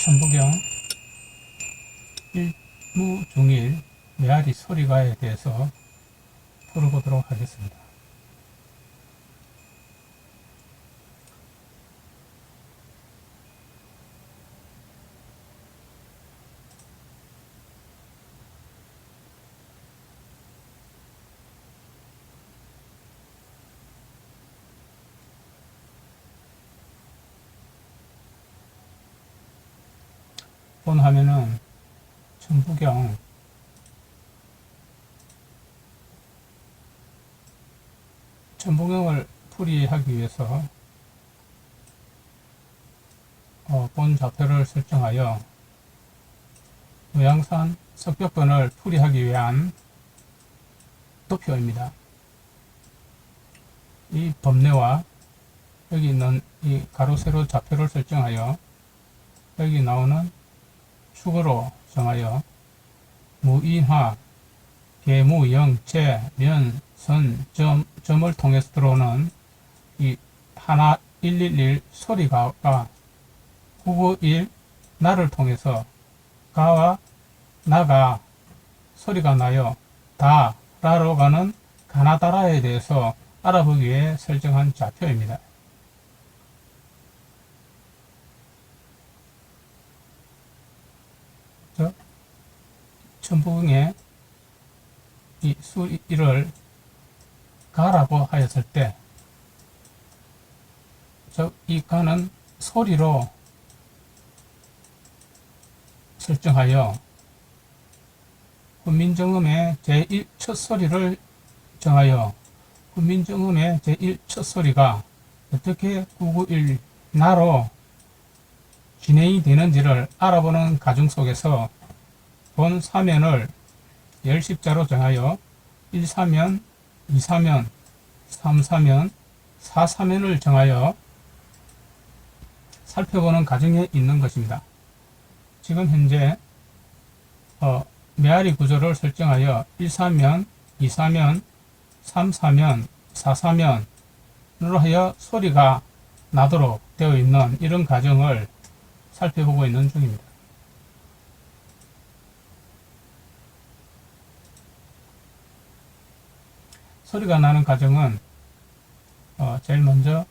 천부경 일무중일 메아리 소리가에 대해서 풀어보도록 하겠습니다. 본 화면은 천부경을 풀이하기 위해서 본 좌표를 설정하여 노양산 석벽권을 풀이하기 위한 도표입니다. 이 범례와 여기 있는 이 가로 세로 좌표를 설정하여 여기 나오는 축으로 정하여 무인화, 계무, 영, 재, 면, 선, 점을 통해서 들어오는 이 하나 111 소리가가 991 나를 통해서 가와 나가 소리가 나요. 다, 라로 가는 가나다라에 대해서 알아보기 위해 설정한 좌표입니다. 천부경에 이 수1을 가라고 하였을 때, 이 가는 소리로 설정하여 훈민정음의 제1 첫 소리를 정하여 훈민정음의 제1 첫 소리가 어떻게 991 나로 진행이 되는지를 알아보는 과정 속에서 본 사면을 열십자로 정하여 1사면, 2사면, 3사면, 4사면을 정하여 살펴보는 과정에 있는 것입니다. 지금 현재 메아리 구조를 설정하여 1사면, 2사면, 3사면, 4사면으로 하여 소리가 나도록 되어 있는 이런 과정을 살펴보고 있는 중입니다. 소리가 나는 과정은 제일 먼저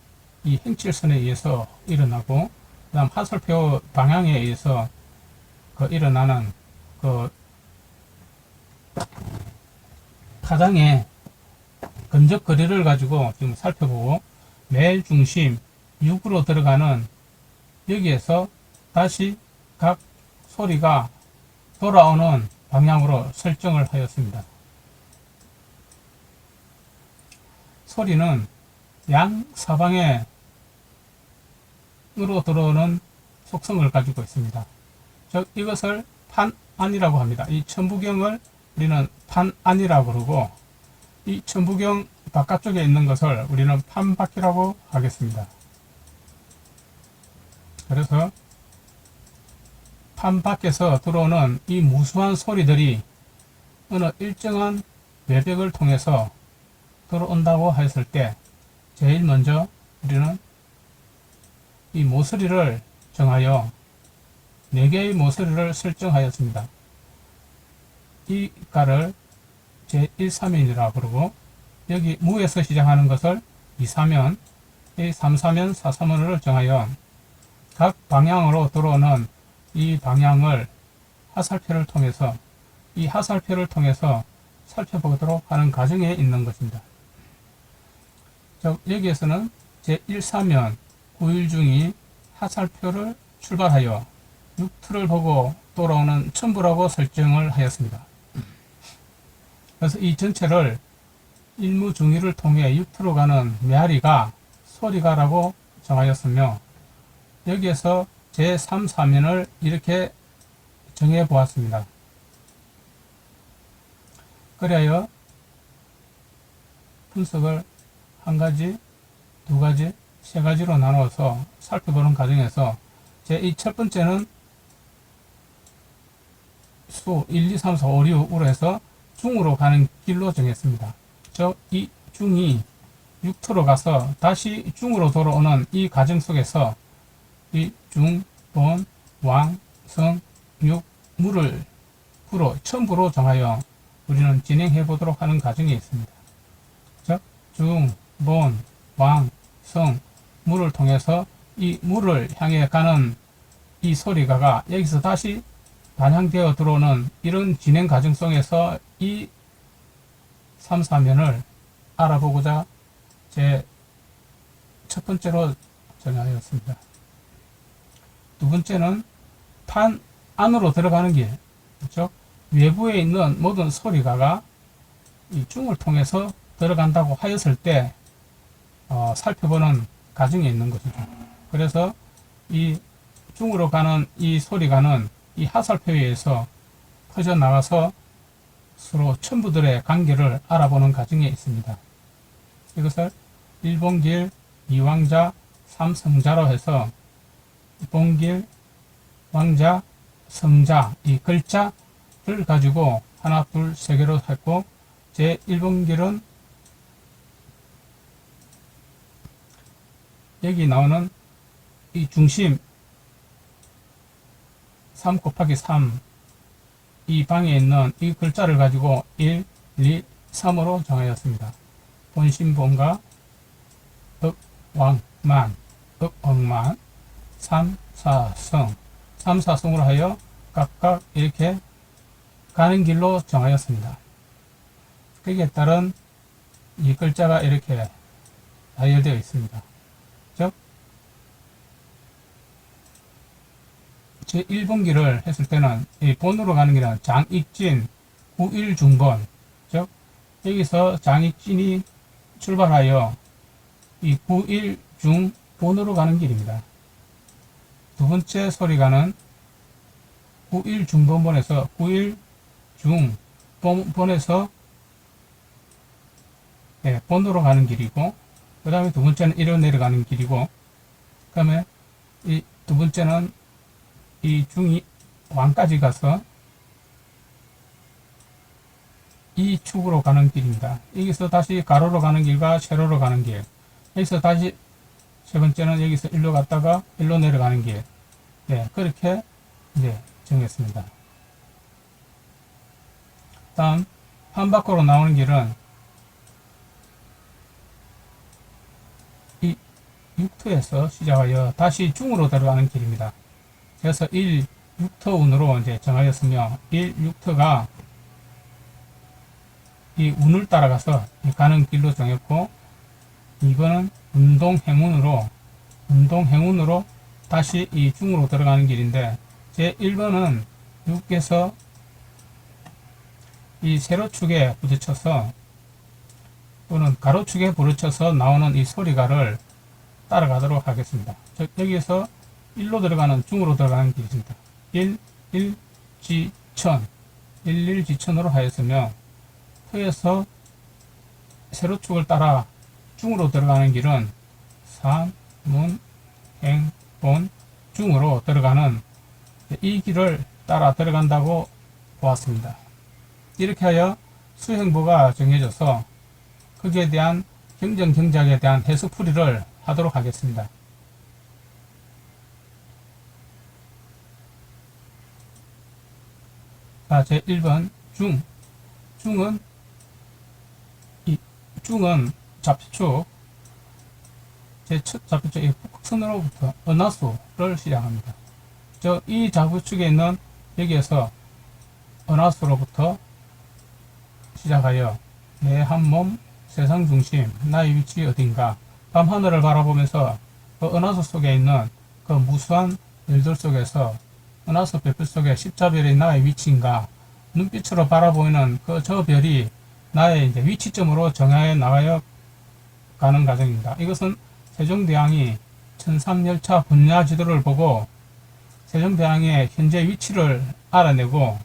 이 행칠선에 의해서 일어나고, 그 다음 하설표 방향에 의해서 일어나는 타장의 건적 거리를 가지고 지금 살펴보고, 매일 중심 6으로 들어가는 여기에서 다시 각 소리가 돌아오는 방향으로 설정을 하였습니다. 소리는 양 사방에 으로 들어오는 속성을 가지고 있습니다. 즉 이것을 판안이라고 합니다. 이 천부경을 우리는 판안이라고 그러고, 이 천부경 바깥쪽에 있는 것을 우리는 판바퀴라고 하겠습니다. 그래서 판 밖에서 들어오는 이 무수한 소리들이 어느 일정한 외벽을 통해서 들어온다고 했을 때, 제일 먼저 우리는 이 모서리를 정하여 4개의 모서리를 설정하였습니다. 이 가를 제1사면이라고 그러고, 여기 무에서 시작하는 것을 2사면, 3사면, 4사면을 정하여 각 방향으로 들어오는 이 방향을 하살표를 통해서, 이 하살표를 통해서 살펴보도록 하는 과정에 있는 것입니다. 여기에서는 제1사면 9일중이 하살표를 출발하여 6틀을 보고 돌아오는 첨부라고 설정을 하였습니다. 그래서 이 전체를 일무중일을 통해 6틀로 가는 메아리가 소리가라고 정하였으며, 여기에서 제3사면을 이렇게 정해 보았습니다. 그래야 분석을 한 가지, 두 가지, 세 가지로 나누어서 살펴보는 과정에서 이 첫 번째는 수 1, 2, 3, 4, 5, 6으로 해서 중으로 가는 길로 정했습니다. 이 중이 6터로 가서 다시 중으로 돌아오는 이 과정 속에서 이 중, 본, 왕, 성, 육, 무를 구로 첨부로 정하여 우리는 진행해 보도록 하는 과정이 있습니다. 즉, 중, 본, 왕, 성, 무를 통해서 이 무를 향해 가는 이 소리가가 여기서 다시 반향되어 들어오는 이런 진행 과정 속에서 이 3, 4면을 알아보고자 제 첫 번째로 정하였습니다. 두 번째는 판 안으로 들어가는 길, 그렇죠? 외부에 있는 모든 소리가가 이 중을 통해서 들어간다고 하였을 때 살펴보는 과정이 있는 것이죠. 그래서 이 중으로 가는 이 소리가는 이 하살표에 의해서 퍼져나가서 서로 첨부들의 관계를 알아보는 과정에 있습니다. 이것을 1번길, 2왕자, 3성자로 해서 본길, 왕자, 성자 이 글자를 가지고 하나, 둘, 세 개로 했고 제 1번길은 여기 나오는 이 중심 3 곱하기 3 이 방에 있는 이 글자를 가지고 1, 2, 3으로 정하였습니다. 본심본가 억, 왕, 만, 억, 억만 3, 4, 성 3, 4성으로 하여 각각 이렇게 가는 길로 정하였습니다. 거기에 따른 이 글자가 이렇게 나열되어 있습니다. 즉 제1번기를 했을 때는 이 본으로 가는 길은 장익진 9일중번, 즉 여기서 장익진이 출발하여 이 9일중본으로 가는 길입니다. 두 번째 소리가는 9일중본본에서 9일중본에서 본으로 가는 길이고, 그 다음에 두 번째는 이리로 내려가는 길이고, 그 다음에 이 두 번째는 이 중이 왕까지 가서 이 축으로 가는 길입니다. 여기서 다시 가로로 가는 길과 세로로 가는 길, 여기서 다시 세 번째는 여기서 일로 갔다가 일로 내려가는 길, 그렇게 정했습니다. 다음 판 밖으로 나오는 길은 이 6터에서 시작하여 다시 중으로 들어가는 길입니다. 그래서 1, 6터 운으로 이제 정하였으며 1, 6터가 이 운을 따라가서 가는 길로 정했고, 이거는 운동행운으로 다시 이 중으로 들어가는 길인데, 제 1번은 6에서 이 세로축에 부딪혀서 또는 가로축에 부딪혀서 나오는 이 소리가를 따라가도록 하겠습니다. 즉 여기에서 1로 들어가는 중으로 들어가는 길이 있습니다. 1, 1, 지천 1, 1, 지천으로 하였으며, 터에서 세로축을 따라 중으로 들어가는 길은 산, 문, 행, 본, 중으로 들어가는 이 길을 따라 들어간다고 보았습니다. 이렇게 하여 수행보가 정해져서 거기에 대한 경전경작에 대한 해석풀이를 하도록 하겠습니다. 자, 제 1번 중은 좌표축, 제 첫 좌표축 이 북선으로부터 은하수를 시작합니다. 이 좌표축에 있는 여기에서 은하수로부터 시작하여 내 한 몸, 세상 중심, 나의 위치 어딘가, 밤하늘을 바라보면서 그 은하수 속에 있는 그 무수한 별들 속에서 은하수 별빛 속에 십자별이 나의 위치인가, 눈빛으로 바라보이는 그 저 별이 나의 이제 위치점으로 정하여 나가여 가는 과정입니다. 이것은 세종대왕이 천삼열차 분야 지도를 보고 세종대왕의 현재 위치를 알아내고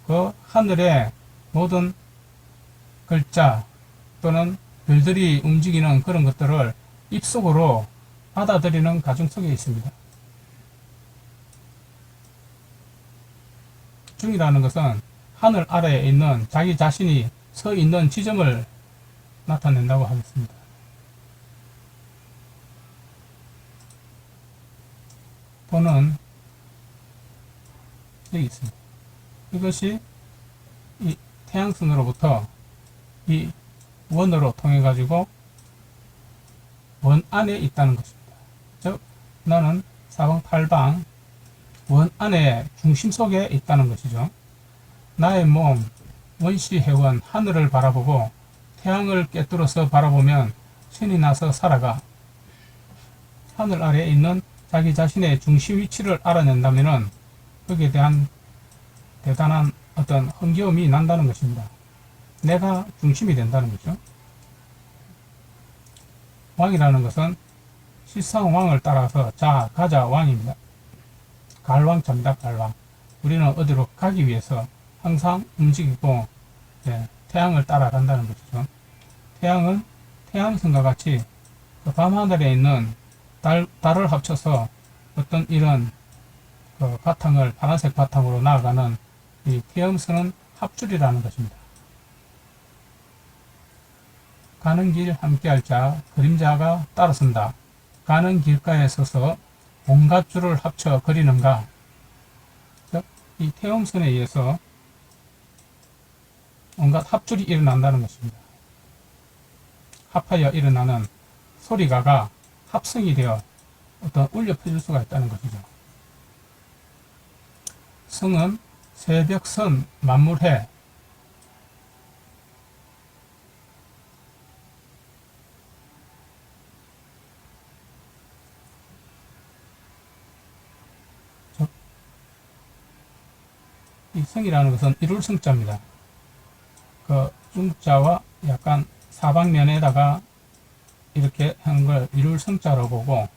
그 하늘의 모든 글자 또는 별들이 움직이는 그런 것들을 입속으로 받아들이는 과정 속에 있습니다. 중이라는 것은 하늘 아래에 있는 자기 자신이 서 있는 지점을 나타낸다고 하겠습니다. 본은 여기 있습니다. 이것이 이 태양선으로부터 이 원으로 통해 가지고 원 안에 있다는 것입니다. 즉 나는 사방팔방 원 안에 중심 속에 있다는 것이죠. 나의 몸 원시회원 하늘을 바라보고 태양을 꿰뚫어서 바라보면 신이 나서 살아가. 하늘 아래에 있는 자기 자신의 중심 위치를 알아낸다면 거기에 대한 대단한 어떤 흥겨움이 난다는 것입니다. 내가 중심이 된다는 거죠. 왕이라는 것은 실상왕을 따라서 자, 가자 왕입니다. 갈왕자입니다. 갈왕. 우리는 어디로 가기 위해서 항상 움직이고 태양을 따라간다는 것이죠. 태양은 태양선과 같이 그 밤하늘에 있는 달을 합쳐서 어떤 이런 그 바탕을 파란색 바탕으로 나아가는 이 태음선은 합줄이라는 것입니다. 가는 길 함께할 자 그림자가 따라선다. 가는 길가에 서서 온갖 줄을 합쳐 그리는가. 이 태음선에 의해서 온갖 합줄이 일어난다는 것입니다. 합하여 일어나는 소리가가 합성이 되어 어떤 울려 퍼질 수가 있다는 것이죠. 성은 새벽선 만물해 이 성이라는 것은 이룰 성자입니다. 그 중자와 약간 사방면에다가 이렇게 하는 걸 이룰 성자로 보고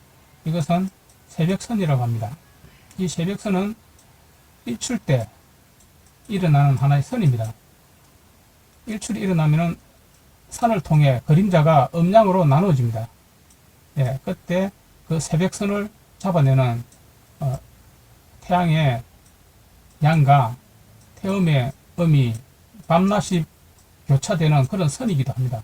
이것은 새벽선이라고 합니다. 이 새벽선은 일출 때 일어나는 하나의 선입니다. 일출이 일어나면은 산을 통해 그림자가 음양으로 나누어집니다. 그때 그 새벽선을 잡아내는 태양의 양과 태음의 음이 밤낮이 교차되는 그런 선이기도 합니다.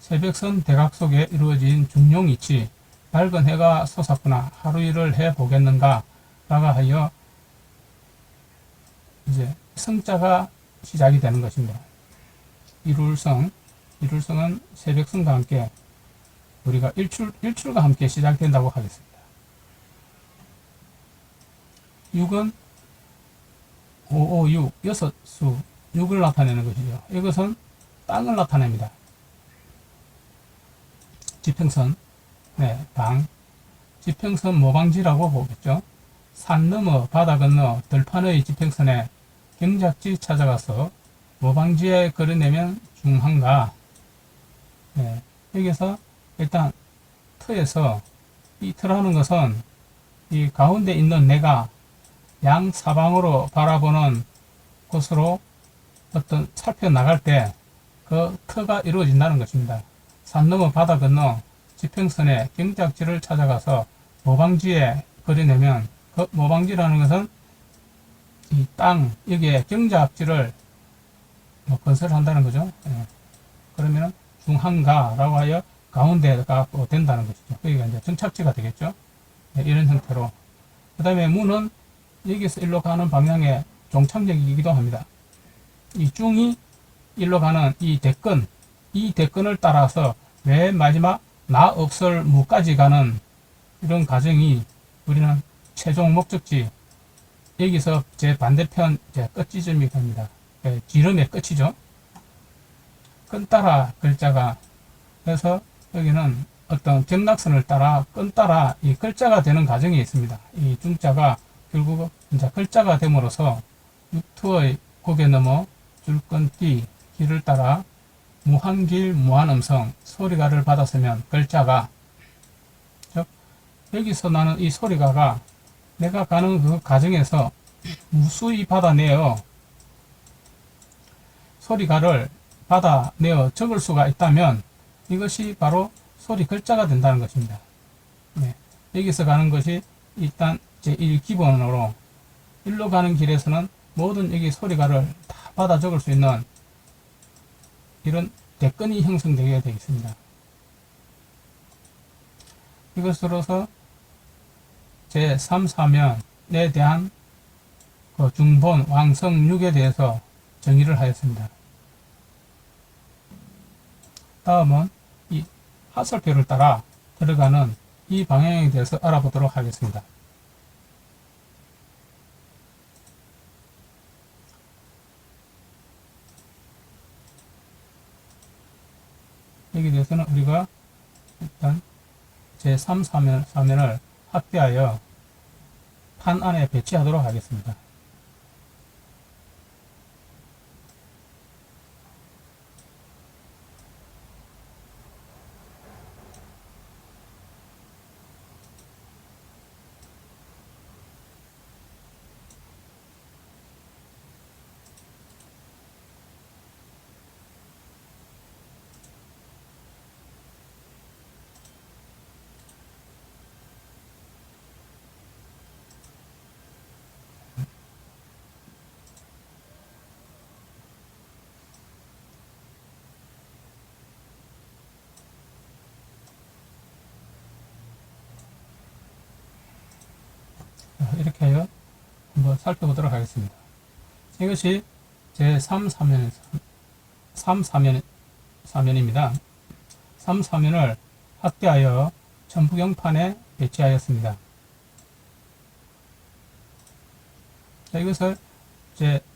새벽선 대각 속에 이루어진 중용이치 밝은 해가 솟았구나 하루 일을 해보겠는가 라가 하여 이제 성자가 시작이 되는 것입니다. 이룰성은 새벽선과 함께 우리가 일출과 함께 시작된다고 하겠습니다. 6은 556, 6수, 6을 나타내는 것이죠. 이것은 땅을 나타냅니다. 지평선, 방, 지평선 모방지라고 보겠죠. 산 너머 바다 건너 들판의 지평선에 경작지 찾아가서 모방지에 걸어내면 중한가. 여기서 일단 터에서 이 터라는 것은 이 가운데 있는 내가 양 사방으로 바라보는 곳으로 어떤 살펴나갈 때 그 터가 이루어진다는 것입니다. 산 너머 바다 건너 지평선에 경작지를 찾아가서 모방지에 그려내면 그 모방지라는 것은 이 땅 여기에 경작지를 건설한다는 거죠. 그러면 중한가라고 하여 가운데가 된다는 것이죠. 여기가 이제 정착지가 되겠죠. 이런 형태로. 그 다음에 문은 여기서 일로 가는 방향의 종착역이기도 합니다. 이 중이 일로 가는 이 대건을 따라서 맨 마지막 나 없을 무까지 가는 이런 과정이 우리는 최종 목적지 여기서 제 반대편 끝 지점이 됩니다. 지름의 끝이죠. 끈 따라 글자가 그래서 여기는 어떤 경락선을 따라 끈 따라 이 글자가 되는 과정이 있습니다. 이 중자가 결국 이제 글자가 됨으로써 육투의 고개 넘어 줄건띠 길을 따라 무한길 무한음성 소리가를 받았으면 글자가 즉 여기서 나는 이 소리가가 내가 가는 그 과정에서 무수히 받아내어 소리가를 받아내어 적을 수가 있다면 이것이 바로 소리 글자가 된다는 것입니다. 여기서 가는 것이 일단 제1기본으로 일로 가는 길에서는 모든 여기 소리가를 다 받아 적을 수 있는 이런 대건이 형성되게 되겠습니다. 이것으로서 제3사면에 대한 그 중본 왕성육에 대해서 정의를 하였습니다. 다음은 이 하설표를 따라 들어가는 이 방향에 대해서 알아보도록 하겠습니다. 여기에 대해서는 우리가 일단 제3사면을 확대하여 판 안에 배치하도록 하겠습니다. 이렇게 하여 한번 살펴보도록 하겠습니다. 이것이 제3사면입니다. 3사면을 확대하여 천부경판에 배치하였습니다. 자, 이것을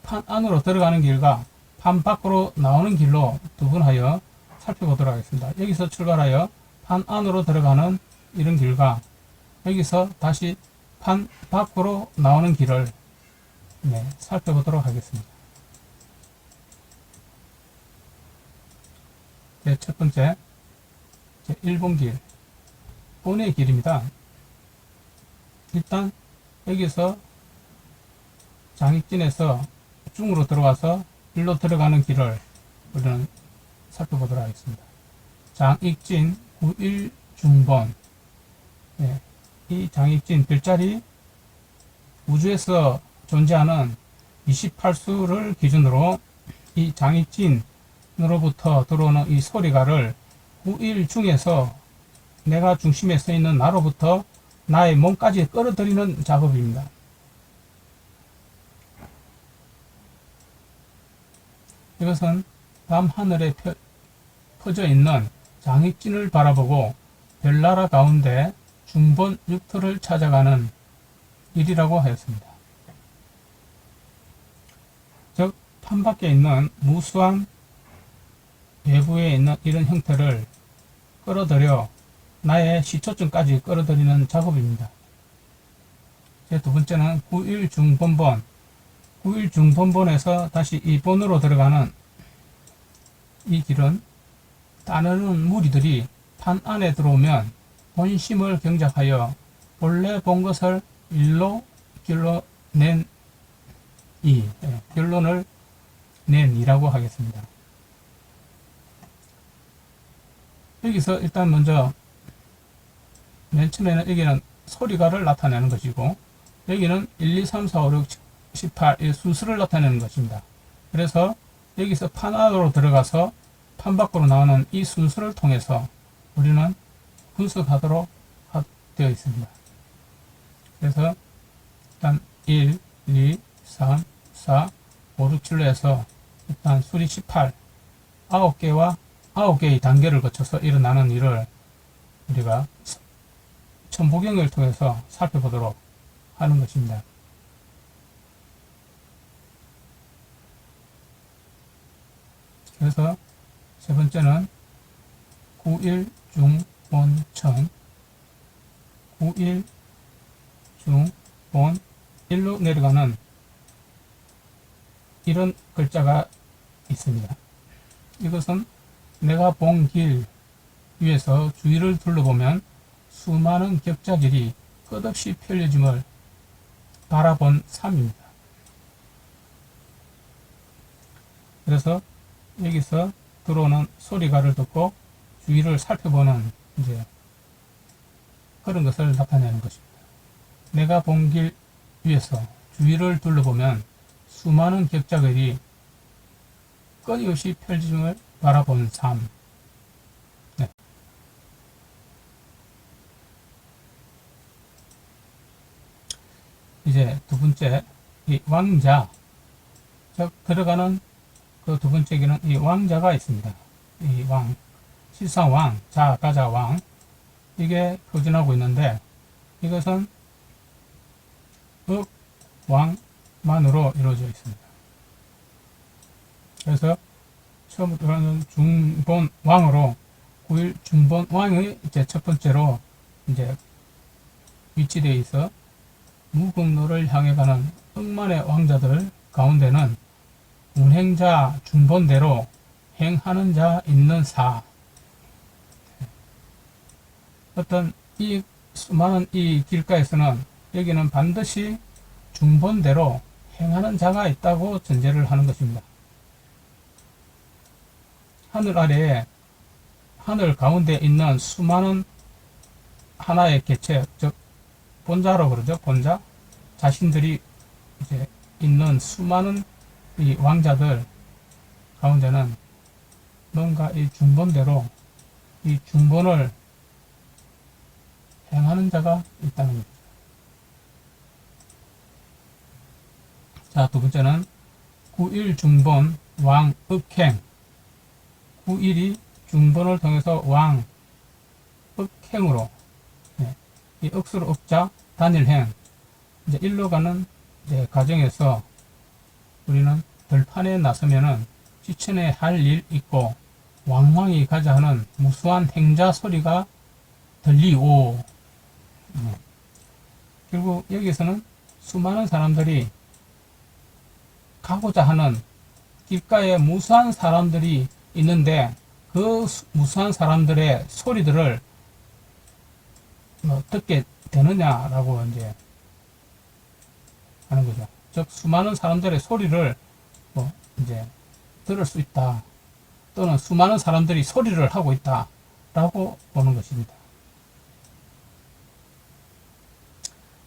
판 안으로 들어가는 길과 판 밖으로 나오는 길로 구분하여 살펴보도록 하겠습니다. 여기서 출발하여 판 안으로 들어가는 이런 길과 여기서 다시 판 밖으로 나오는 길을 살펴보도록 하겠습니다. 첫 번째, 1번 길, 본의 길입니다. 일단 여기서 장익진에서 중으로 들어와서 일로 들어가는 길을 우리는 살펴보도록 하겠습니다. 장익진 91중번, 이 장익진 별자리 우주에서 존재하는 28수를 기준으로 이 장익진으로부터 들어오는 이 소리가를 9일 중에서 내가 중심에 서 있는 나로부터 나의 몸까지 끌어들이는 작업입니다. 이것은 밤하늘에 퍼져 있는 장익진을 바라보고 별나라 가운데 중본 육토를 찾아가는 일이라고 하였습니다. 즉, 판 밖에 있는 무수한 외부에 있는 이런 형태를 끌어들여 나의 시초점까지 끌어들이는 작업입니다. 두 번째는 9일중본본, 9일중본본에서 다시 이 본으로 들어가는 이 길은 따르는 무리들이 판 안에 들어오면 본심을 경작하여 본래 본 것을 일로 결론을 낸 이라고 하겠습니다. 여기서 일단 먼저 맨 처음에는 여기는 소리가를 나타내는 것이고 여기는 1, 2, 3, 4, 5, 6, 18 이 순수를 나타내는 것입니다. 그래서 여기서 판 안으로 들어가서 판 밖으로 나오는 이 순수를 통해서 우리는 분석하도록 되어 있습니다. 그래서 일단 1, 2, 3, 4, 5, 6, 7로 해서 일단 수리 18, 9개와 9개의 단계를 거쳐서 일어나는 일을 우리가 천부경을 통해서 살펴보도록 하는 것입니다. 그래서 세 번째는 9일중본천, 9일중본 1로 내려가는 이런 글자가 있습니다. 이것은 내가 본 길 위에서 주위를 둘러보면 수많은 격자길이 끝없이 펼쳐짐을 바라본 삶입니다. 그래서 여기서 들어오는 소리가를 듣고 주위를 살펴보는 그런 것을 나타내는 것입니다. 내가 본 길 위에서 주위를 둘러보면 수많은 격자들이 끊임없이 펼쳐짐을 바라본 삶. 이제 두 번째, 이 왕자, 즉, 들어가는 그 두 번째 길은 이 왕자가 있습니다. 이 왕, 실상 왕, 자, 가자, 왕. 이게 표준하고 있는데, 이것은 읍, 왕만으로 이루어져 있습니다. 그래서 처음부터는 중본 왕으로 9일 중본 왕의 이제 첫 번째로 이제 위치되어 있어 무궁로를 향해 가는 억만의 왕자들 가운데는 운행자 중본대로 행하는 자 있는 사. 어떤 이 수많은 이 길가에서는 여기는 반드시 중본대로 행하는 자가 있다고 전제를 하는 것입니다. 하늘 아래에 하늘 가운데 있는 수많은 하나의 개체, 즉 본자로 그러죠. 본자 자신들이 이제 있는 수많은 이 왕자들 가운데는 뭔가 이 중본대로 이 중본을 행하는 자가 있다는 겁니다. 자, 두 번째는 9일 중본 왕 읍행. 9일이 중본을 통해서 왕 읍행으로, 이 억수로 억자 단일행, 이제 일로 가는 이제 과정에서 우리는 들판에 나서면은 지천에 할 일 있고 왕왕이 가자 하는 무수한 행자 소리가 들리오. 결국 여기서는 수많은 사람들이 가고자 하는 길가에 무수한 사람들이 있는데 그 무수한 사람들의 소리들을 듣게 되느냐라고 이제 하는 거죠. 즉 수많은 사람들의 소리를 이제 들을 수 있다. 또는 수많은 사람들이 소리를 하고 있다라고 보는 것입니다.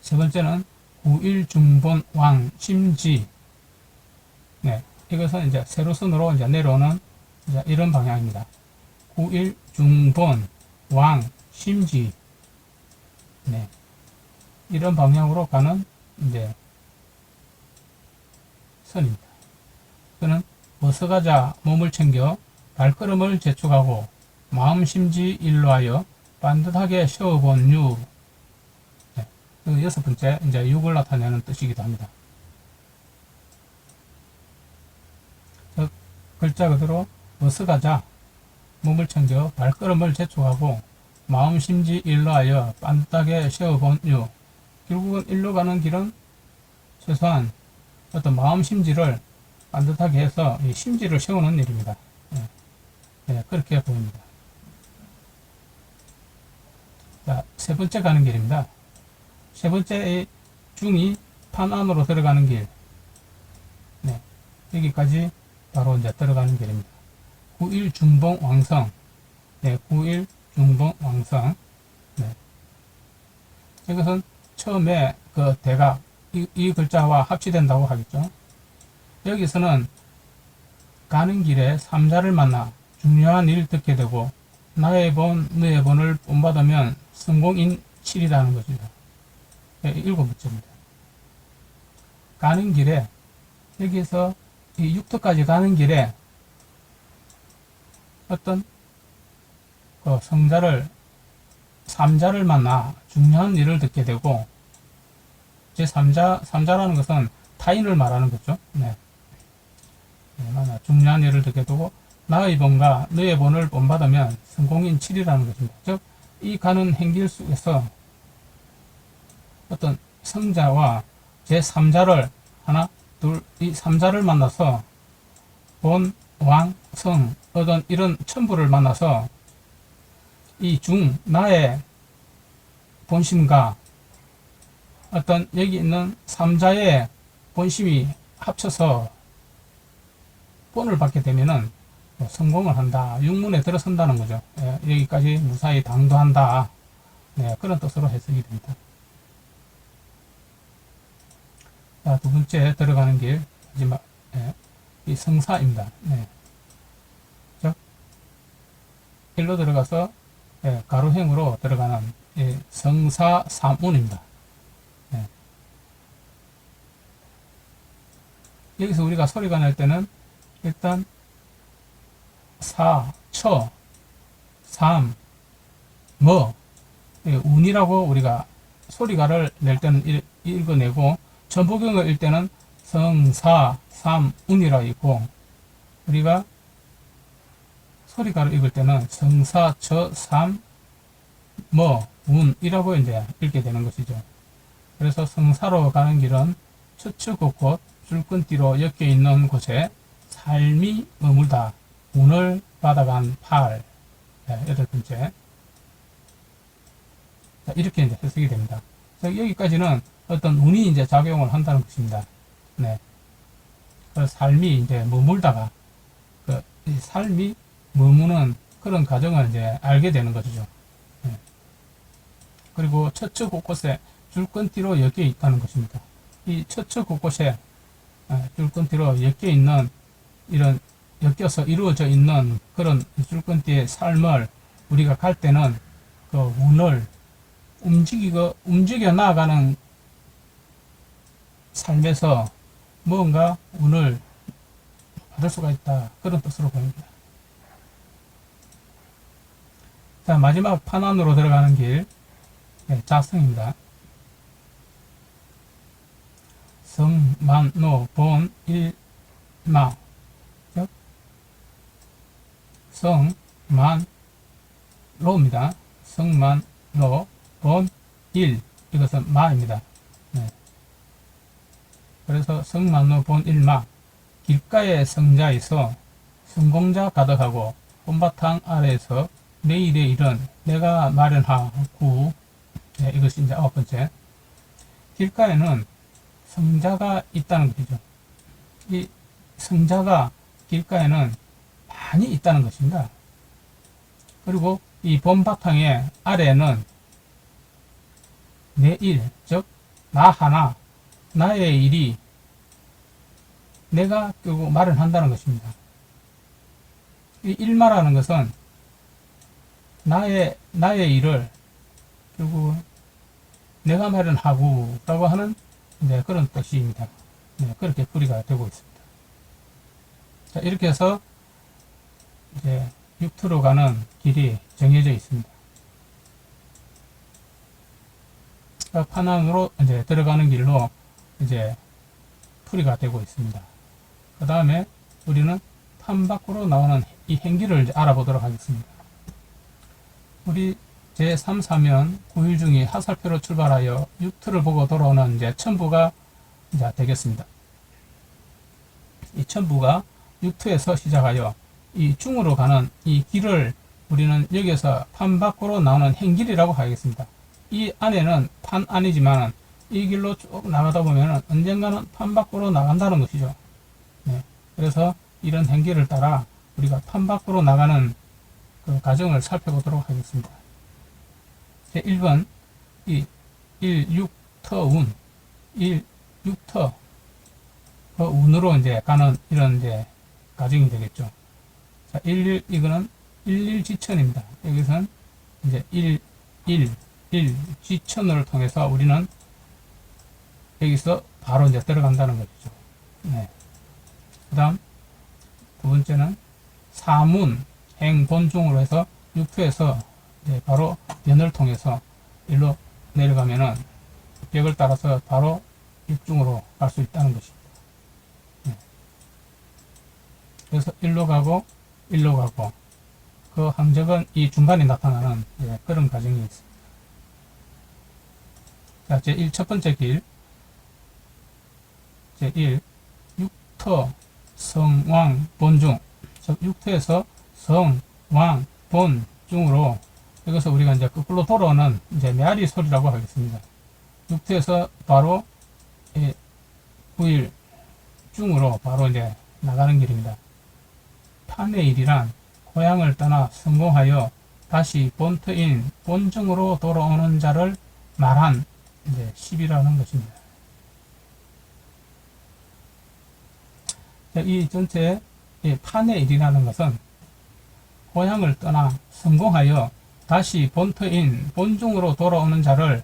세 번째는 9일 중본 왕 심지. 네, 이것은 이제 세로선으로 이제 내려오는 이제 이런 방향입니다. 9일 중본 왕 심지. 네, 이런 방향으로 가는 이제 선입니다. 그는 벗어가자 몸을 챙겨 발걸음을 재촉하고 마음심지 일로하여 반듯하게 세워본 유. 네, 그 여섯 번째 이제 육을 나타내는 뜻이기도 합니다. 즉 글자 그대로 벗어가자 몸을 챙겨 발걸음을 재촉하고 마음심지 일로하여 반듯하게 세워본 유. 결국은 일로 가는 길은 최소한 어떤 마음심지를 반듯하게 해서 이 심지를 세우는 일입니다. 네, 그렇게 보입니다. 자, 세 번째 가는 길입니다. 세 번째 중이 판 안으로 들어가는 길. 네, 여기까지 바로 이제 들어가는 길입니다. 9일 중봉 왕성. 네, 9일 중봉 왕성. 네. 이것은 처음에 그 대각, 이 글자와 합치된다고 하겠죠. 여기서는 가는 길에 삼자를 만나 중요한 일을 듣게 되고 나의 본, 너의 본을 본받으면 성공인 7이라는 것입니다. 네, 일곱 번째입니다. 가는 길에 여기서 이 육터까지 가는 길에 어떤 그 성자를 삼자를 만나 중요한 일을 듣게 되고 제 삼자라는 것은 타인을 말하는 거죠. 네. 네, 중요한 일을 듣게 되고 나의 본과 너의 본을 본받으면 성공인 7이라는 것입니다. 즉, 이 가는 행길 속에서 어떤 성자와 제3자를 하나, 둘, 이 3자를 만나서 본, 왕, 성, 어떤 이런 천부를 만나서 이 중, 나의 본심과 어떤 여기 있는 3자의 본심이 합쳐서 본을 받게 되면은 성공을 한다. 육문에 들어선다는 거죠. 예, 여기까지 무사히 당도한다. 네, 그런 뜻으로 해석이 됩니다. 자, 두 번째 들어가는 길, 마지막, 이 성사입니다. 네. 즉, 일로 들어가서 가로행으로 들어가는 성사 3운입니다. 네. 여기서 우리가 소리가 날 때는 일단 사, 처, 삼, 뭐, 운이라고 우리가 소리가를 낼 때는 읽어내고, 천부경을 읽 때는 성, 사, 삼, 운이라 있고, 우리가 소리가를 읽을 때는 성, 사, 처, 삼, 뭐, 운이라고 이제 읽게 되는 것이죠. 그래서 성사로 가는 길은 처처 곳곳 줄끈띠로 엮여 있는 곳에 삶이 머물다. 운을 받아간 팔. 여덟 번째. 자, 이렇게 이제 해석이 됩니다. 여기까지는 어떤 운이 이제 작용을 한다는 것입니다. 네. 그 삶이 이제 머물다가, 이 삶이 머무는 그런 과정을 이제 알게 되는 것이죠. 네. 그리고 처처 곳곳에 줄끈띠로 엮여 있다는 것입니다. 이 처처 곳곳에 줄끈띠로 엮여 있는, 이런 엮여서 이루어져 있는 그런 줄끈띠의 삶을 우리가 갈 때는 그 운을 움직여 나아가는 삶에서 뭔가 운을 받을 수가 있다. 그런 뜻으로 보입니다. 자, 마지막 판 안으로 들어가는 길, 자성입니다. 성, 만, 노, 본, 일, 마. 즉, 성, 만, 로입니다. 성, 만, 로, 본, 일. 이것은 마입니다. 네. 그래서 성, 만, 노, 본, 일, 마. 길가의 성자에서 성공자 가득하고 본바탕 아래에서 내일의 일은 내가 마련하고, 네, 이것이 이제 아홉 번째. 길가에는 성자가 있다는 것이죠. 이 성자가 길가에는 많이 있다는 것입니다. 그리고 이 본바탕의 아래에는 내 일, 즉, 나 하나, 나의 일이 내가 결국 마련한다는 것입니다. 이 일마라는 것은 나의 일을 결국 내가 마련하고 라고 하는 이제 그런 뜻입니다. 네, 그렇게 풀이가 되고 있습니다. 자, 이렇게 해서 이제 육투로 가는 길이 정해져 있습니다. 판안으로 이제 들어가는 길로 이제 풀이가 되고 있습니다. 그 다음에 우리는 판 밖으로 나오는 이 행기를 이제 알아보도록 하겠습니다. 우리 제3, 4면 9일 중에 하살표로 출발하여 육투를 보고 돌아오는 이제 천부가 이제 되겠습니다. 이 천부가 육투에서 시작하여 이 중으로 가는 이 길을 우리는 여기에서 판 밖으로 나오는 행길이라고 하겠습니다. 이 안에는 판 안이지만 이 길로 쭉 나가다 보면 언젠가는 판 밖으로 나간다는 것이죠. 네. 그래서 이런 행길을 따라 우리가 판 밖으로 나가는 그 과정을 살펴보도록 하겠습니다. 제1번, 이 1,6터 운, 1,6터 그 운으로 이제 가는 이런 이제 과정이 되겠죠. 자, 11, 이거는 11 지천입니다. 여기서는 이제 1 지천을 통해서 우리는 여기서 바로 이제 들어간다는 것이죠. 네. 그 다음, 두 번째는 사문, 행본중으로 해서 육투에서 바로 변을 통해서 일로 내려가면은 벽을 따라서 바로 육중으로 갈 수 있다는 것입니다. 네. 그래서 일로 가고 그 항적은 이 중간에 나타나는 그런 과정이 있습니다. 자, 제1 첫 번째 길, 제1 육터 성왕 본중, 즉 육터에서 성, 왕, 본, 중으로 이것을 우리가 이제 거꾸로 돌아오는 이제 메아리 소리라고 하겠습니다. 육투에서 바로 9일 중으로 바로 이제 나가는 길입니다. 판의 일이란 고향을 떠나 성공하여 다시 본터인 본중으로 돌아오는 자를 말한 이제 10이라는 것입니다. 이 전체 판의 일이라는 것은 고향을 떠나 성공하여 다시 본터인 본중으로 돌아오는 자를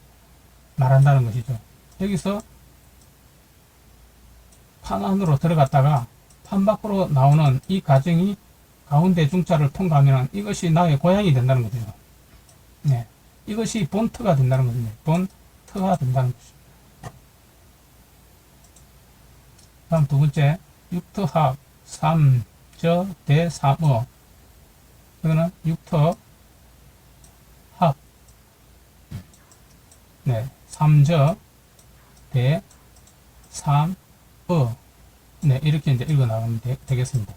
말한다는 것이죠. 여기서 판 안으로 들어갔다가 판 밖으로 나오는 이 과정이 가운데 중자를 통과하면 이것이 나의 고향이 된다는 거죠. 네. 이것이 본터가 된다는 거죠. 본터가 된다는 거죠. 다음 두 번째, 육터합, 삼저, 대, 삼어. 이거는 육터, 합, 네, 삼저, 대, 삼어. 네, 이렇게 이제 읽어 나가면 되겠습니다.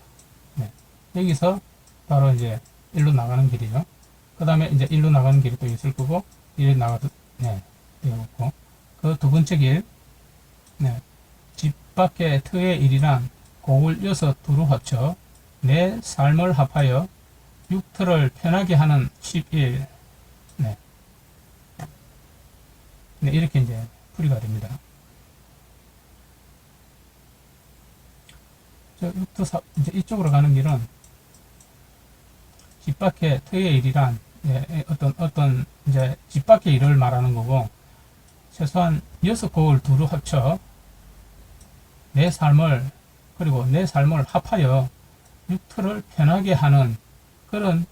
네. 여기서 바로 이제 일로 나가는 길이죠. 그 다음에 이제 일로 나가는 길이 또 있을 거고, 이리 나가도, 네, 되었고. 그 두 번째 길, 네. 집 밖의 터의 일이란 곡을 여섯 두루 합쳐 내 삶을 합하여 육터를 편하게 하는 11. 네. 네, 이렇게 이제 풀이가 됩니다. 이제 이쪽으로 가는 길은 집 밖의 터의 일이란 어떤 이제 집 밖의 일을 말하는 거고, 최소한 6곡을 두루 합쳐 내 삶을 그리고 내 삶을 합하여 육터를 편하게 하는 그런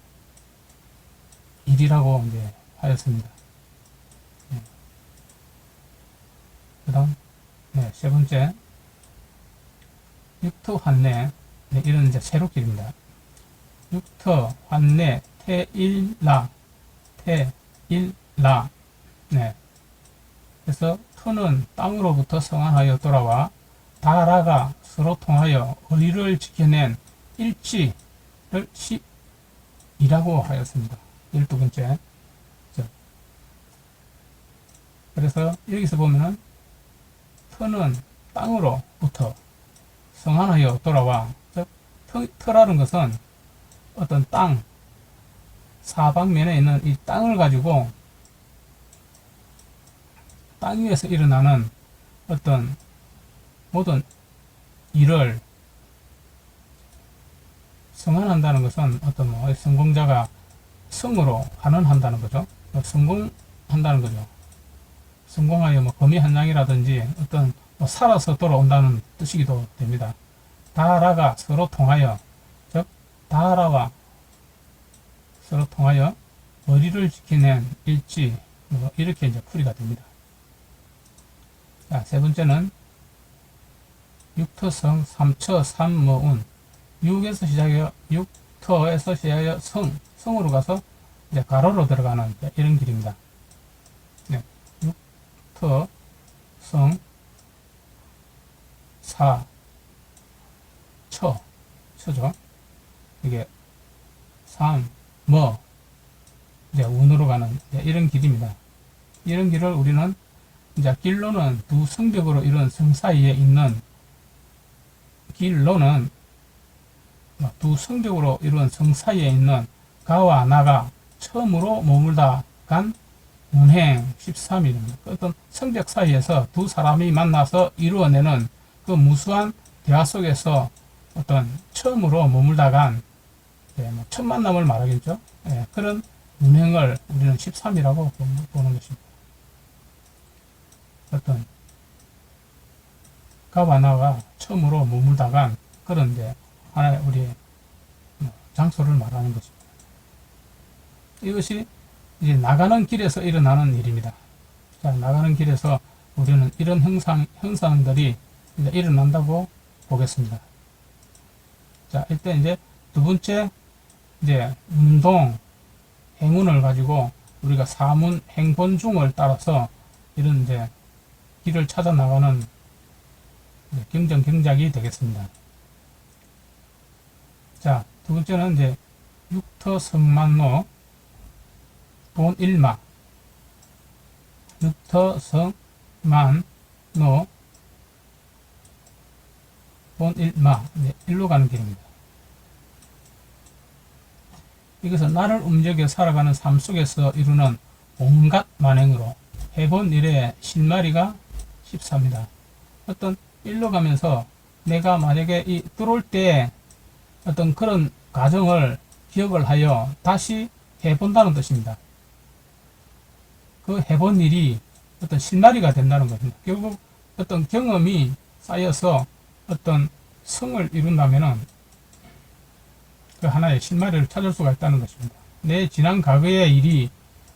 일이라고 이제 하였습니다. 네. 그다음 세 번째, 육터 환내. 네, 이런 이제 세로길입니다. 육터 환내 태일라 태일라. 네. 그래서 터는 땅으로부터 성안하여 돌아와 다라가 서로 통하여 의리를 지켜낸 일치를 시이라고 하였습니다. 12번째. 그래서 여기서 보면은 터는 땅으로부터 성안하여 돌아와. 즉, 터라는 것은 어떤 땅, 사방면에 있는 이 땅을 가지고 땅 위에서 일어나는 어떤 모든 일을 성안한다는 것은 어떤 성공자가 성으로 환원한다는 거죠. 성공한다는 거죠. 성공하여 금이 한 양이라든지 어떤 살아서 돌아온다는 뜻이기도 됩니다. 다라가 서로 통하여, 즉 다라와 서로 통하여 머리를 지켜낸 일지, 이렇게 이제 풀이가 됩니다. 자, 세 번째는 육터성, 삼처, 삼머운. 육에서 시작하여 육터에서 시작하여 성으로 가서 이제 가로로 들어가는 이런 길입니다. 네. 육터, 성, 사, 처죠. 이게 삼, 이제 운으로 가는 이런 길입니다. 이런 길을 우리는 이제 길로는 두 성벽으로 이룬 성 사이에 있는 길로는 두 성벽으로 이룬 성 사이에 있는 가와 나가 처음으로 머물다 간 운행 13일입니다. 어떤 성벽 사이에서 두 사람이 만나서 이루어내는 그 무수한 대화 속에서 어떤 처음으로 머물다 간 첫 만남을 말하겠죠. 그런 운행을 우리는 13이라고 보는 것입니다. 어떤 가와 나가 처음으로 머물다 간 그런 하나의 우리 장소를 말하는 것입니다. 이것이 이제 나가는 길에서 일어나는 일입니다. 자, 나가는 길에서 우리는 이런 현상들이 이제 일어난다고 보겠습니다. 자, 이때 이제 두 번째 운동, 행운을 가지고 우리가 사문, 행본중을 따라서 이런 길을 찾아 나가는 경작이 되겠습니다. 자, 두 번째는 육터성만로 본일마. 육터성만로 본일마. 일로 가는 길입니다. 이것은 나를 움직여 살아가는 삶 속에서 이루는 온갖 만행으로 해본 일의 실마리가 14입니다. 어떤 일로 가면서 내가 만약에 들어올 때 어떤 그런 과정을 기억을 하여 다시 해본다는 뜻입니다. 그 해본 일이 어떤 실마리가 된다는 것입니다. 결국 어떤 경험이 쌓여서 어떤 성을 이룬다면은 그 하나의 실마리를 찾을 수가 있다는 것입니다. 내 지난 과거의 일이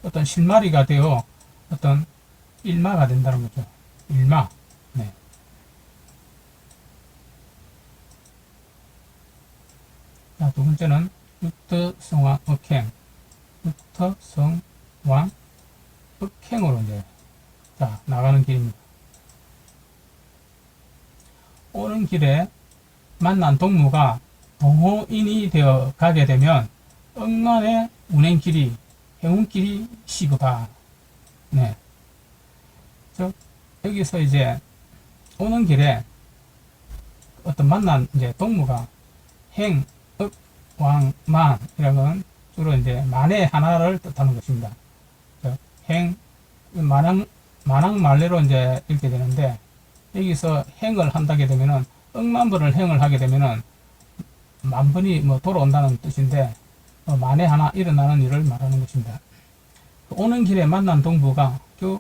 어떤 실마리가 되어 어떤 일마가 된다는 거죠. 일마. 네. 자, 두 번째는 육터성왕 억행. 육터성왕 억행으로 이제 자, 나가는 길입니다. 오는 길에 만난 동무가 동호인이 되어 가게 되면 억만의 운행길이 행운길이 시그다. 네. 여기서 이제 오는 길에 어떤 만난 이제 동무가 행, 억, 왕, 만 이라는 주로 이제 만의 하나를 뜻하는 것입니다. 행, 만왕 말래로 이제 읽게 되는데 여기서 행을 한다게 되면은 억만 번을 행을 하게 되면은 만 번이 뭐 돌아온다는 뜻인데 만에 하나 일어나는 일을 말하는 것입니다. 오는 길에 만난 동무가 그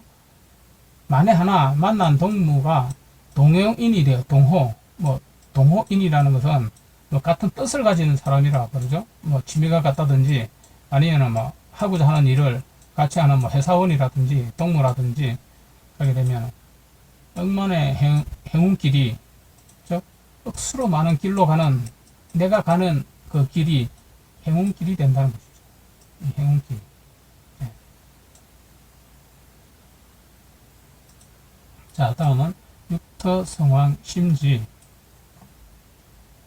만에 하나 만난 동무가 동호인이 되어 동호 뭐 동호인이라는 것은 뭐 같은 뜻을 가진 사람이라 그러죠. 뭐 취미가 같다든지 아니면은 뭐 하고자 하는 일을 같이 하는 뭐 회사원이라든지 동무라든지 하게 되면 억만의 행운길이 즉 억수로 많은 길로 가는 내가 가는 그 길이 행운길이 된다는 것이죠. 이 행운길. 네. 자, 다음은 육터성왕 심지.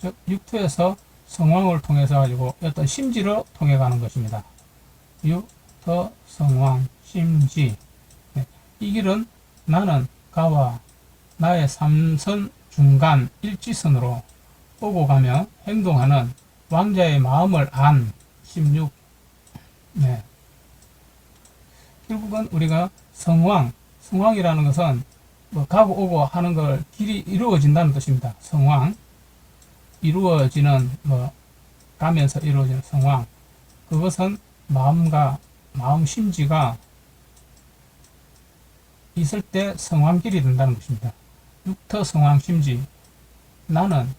즉 육터에서 성왕을 통해서 가지고 어떤 심지로 통해 가는 것입니다. 육터성왕 심지. 네. 이 길은 나는 가와 나의 삼선 중간 일지선으로 오고 가며 행동하는 왕자의 마음을 안 16. 네. 결국은 우리가 성왕이라는 것은 뭐 가고 오고 하는 걸 길이 이루어진다는 뜻입니다. 성왕 이루어지는 뭐 가면서 이루어지는 성왕 그것은 마음과 마음 심지가 있을 때 성왕길이 된다는 것입니다. 육터 성왕 심지 나는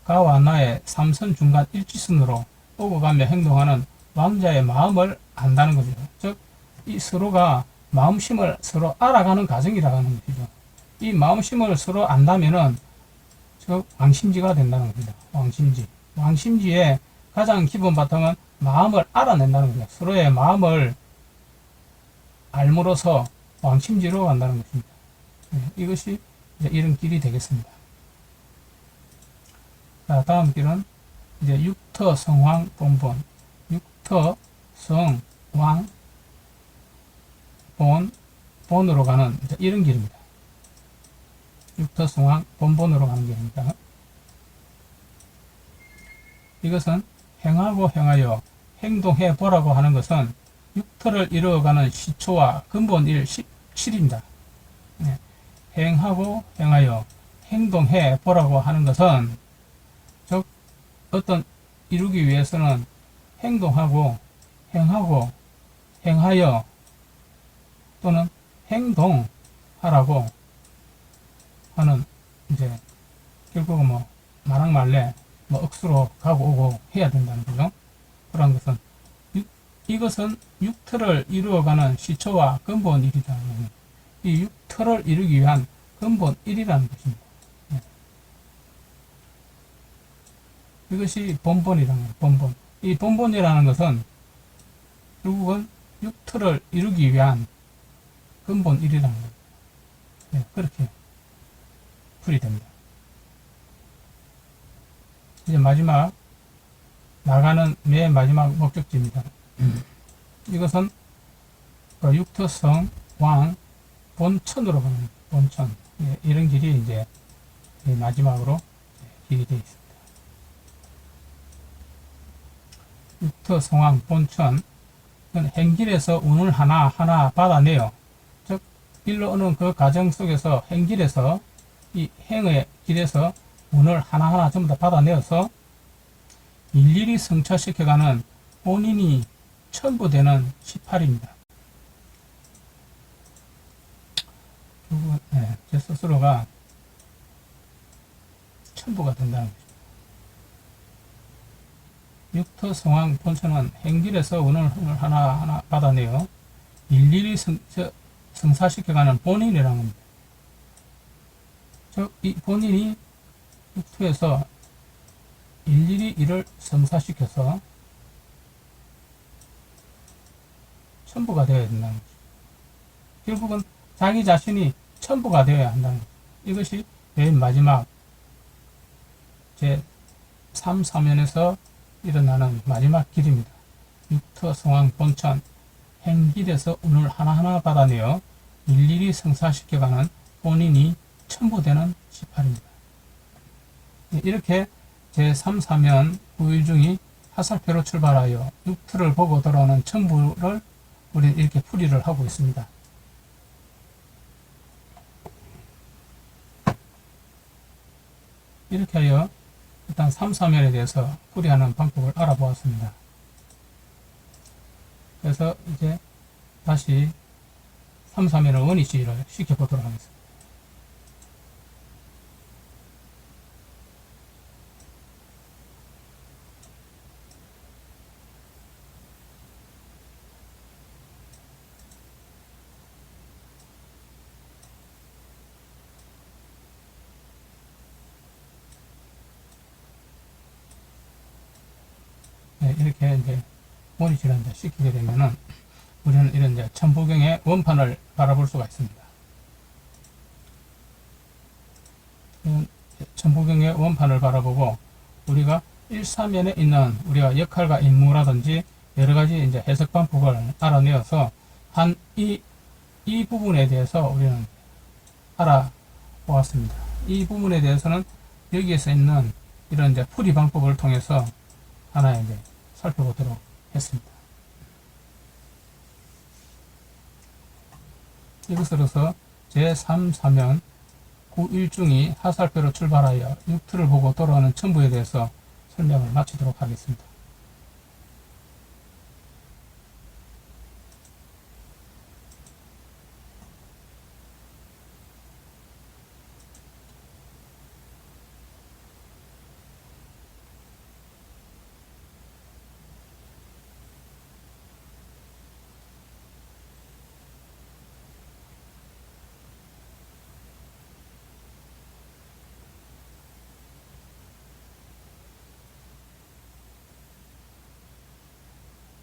가와 나의 삼선 중간 일지선으로 오고 가며 행동하는 왕자의 마음을 안다는 거죠. 즉, 이 서로가 마음심을 서로 알아가는 과정이라는 것이죠. 이 마음심을 서로 안다면은 즉 왕심지가 된다는 겁니다. 왕심지. 왕심지의 가장 기본 바탕은 마음을 알아낸다는 거죠. 서로의 마음을 알므로써 왕심지로 간다는 것입니다. 네, 이것이 이제 이런 길이 되겠습니다. 자, 다음 길은 이제 육터 성왕 본본. 육터 성왕 본으로 가는 이제 이런 길입니다. 육터 성왕 본본으로 가는 길입니다. 이것은 행하고 행하여 행동해 보라고 하는 것은 육터를 이루어가는 시초와 근본 17입니다. 네. 행하고 행하여 행동해 보라고 하는 것은 즉 어떤 이루기 위해서는 행동하고 행하고 행하여 또는 행동하라고 하는 이제 결국은 뭐 말랑말래 뭐 억수로 가고 오고 해야 된다는 거죠. 그런 것은 이것은 육터를 이루어가는 시초와 근본 1이다. 이 육터를 이루기 위한 근본 1이라는 것입니다. 네. 이것이 본본이라는 거예요. 본본. 이 본본이라는 것은 결국은 육터를 이루기 위한 근본 1이라는 거예요. 네, 그렇게 풀이 됩니다. 이제 마지막 나가는 맨 마지막 목적지입니다. 이것은 육터성 왕 본천으로 가는 본천. 네, 이런 길이 이제 마지막으로 길이 되어 있습니다. 육터성왕 본천 행길에서 운을 하나하나 받아내요. 즉 일로 오는 그 과정 속에서 행길에서 이 행의 길에서 운을 하나하나 전부 다 받아내어서 일일이 성취시켜가는 본인이 첨부되는 18입니다. 제 스스로가 첨부가 된다는 것입니다. 육토 성황 본천은 행길에서 운을 하나하나 받아내어 일일이 성사시켜가는 본인이라는 겁니다. 즉, 이 본인이 육토에서 일일이 이를 성사시켜서 첨부가 되어야 된다는 거죠. 결국은 자기 자신이 첨부가 되어야 한다는 거죠. 이것이 맨 마지막 제 3, 4면에서 일어나는 마지막 길입니다. 육토 성황 본천 행길에서 운을 하나하나 받아내어 일일이 성사시켜가는 본인이 첨부되는 18입니다. 이렇게 제3, 4면 9일 중이 화살표로 출발하여 육토를 보고 돌아오는 첨부를 우리는 이렇게 풀이를 하고 있습니다. 이렇게 하여 일단 3, 4면에 대해서 풀이하는 방법을 알아보았습니다. 그래서 이제 다시 3, 4면의 원위치를 시켜보도록 하겠습니다. 네, 이렇게 이제 원위치를 이제 시키게 되면은 우리는 이런 이제 천부경의 원판을 바라볼 수가 있습니다. 천부경의 원판을 바라보고 우리가 1, 4면에 있는 우리가 역할과 임무라든지 여러 가지 이제 해석 방법을 알아내어서 이 부분에 대해서 우리는 알아보았습니다. 이 부분에 대해서는 여기에서 있는 이런 이제 풀이 방법을 통해서 하나 이제 살펴보도록 했습니다. 이것으로서 제3, 4면 9일중이 화살표로 출발하여 육토를 보고 돌아오는 첨부에 대해서 설명을 마치도록 하겠습니다.